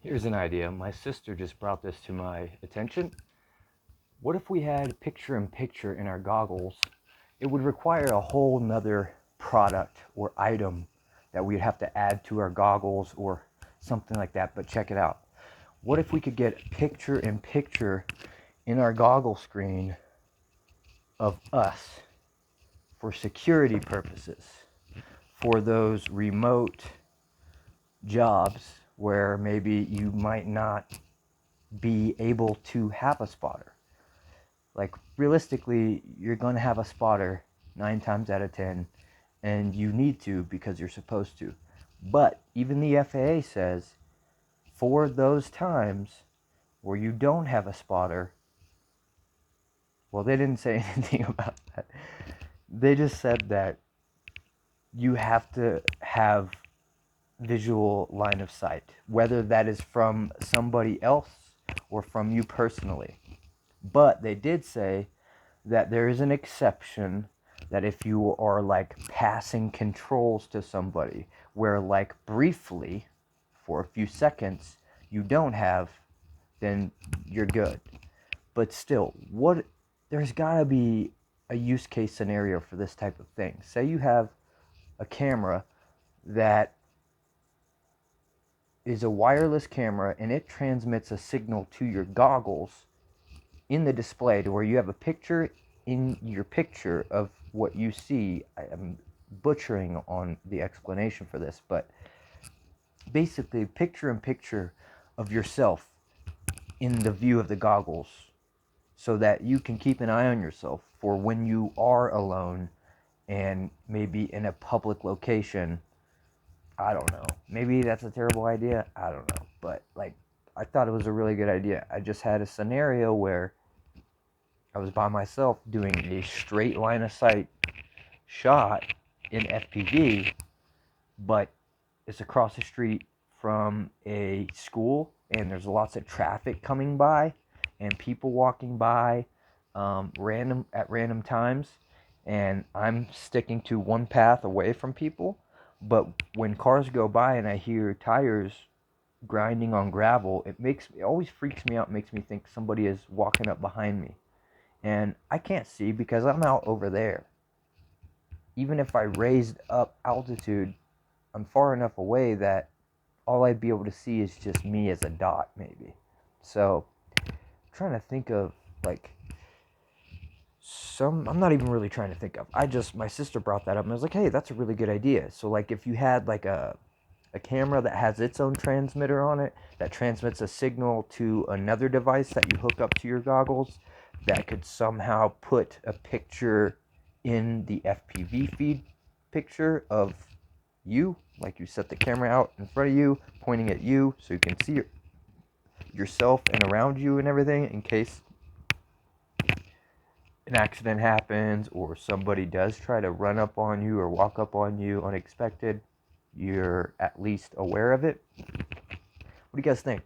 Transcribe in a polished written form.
Here's an idea. My sister just brought this to my attention. What if we had picture-in-picture in our goggles? It would require a whole nother product or item that we'd have to add to our goggles or something like that. But check it out. What if we could get picture-in-picture in our goggle screen of us for security purposes, for those remote jobs where maybe you might not be able to have a spotter? Like, realistically, you're going to have a spotter 9 times out of 10, and you need to because you're supposed to. But even the FAA says for those times where you don't have a spotter, well, they didn't say anything about that. They just said that you have to have visual line of sight, whether that is from somebody else or from you personally. But they did say that there is an exception, that if you are like passing controls to somebody where like briefly for a few seconds you don't have, then you're good. But still, what, there's got to be a use case scenario for this type of thing. Say you have a camera that is a wireless camera and it transmits a signal to your goggles in the display to where you have a picture in your picture of what you see. I am butchering on the explanation for this, but basically picture in picture of yourself in the view of the goggles so that you can keep an eye on yourself for when you are alone and maybe in a public location. I don't know. Maybe that's a terrible idea. I don't know. But like, I thought it was a really good idea. I just had a scenario where I was by myself doing a straight line of sight shot in FPV, but it's across the street from a school, and there's lots of traffic coming by and people walking by random times, and I'm sticking to one path away from people. But when cars go by and I hear tires grinding on gravel, it always freaks me out. Makes me think somebody is walking up behind me, and I can't see because I'm out over there. Even if I raised up altitude, I'm far enough away that all I'd be able to see is just me as a dot, maybe. So, I'm trying to think of like I'm not even really trying to think of. My sister brought that up and I was like, hey, that's a really good idea. So, like, if you had like a camera that has its own transmitter on it that transmits a signal to another device that you hook up to your goggles, that could somehow put a picture in the FPV feed picture of you, like you set the camera out in front of you pointing at you so you can see yourself and around you and everything, in case an accident happens or somebody does try to run up on you or walk up on you unexpected, you're at least aware of it. What do you guys think?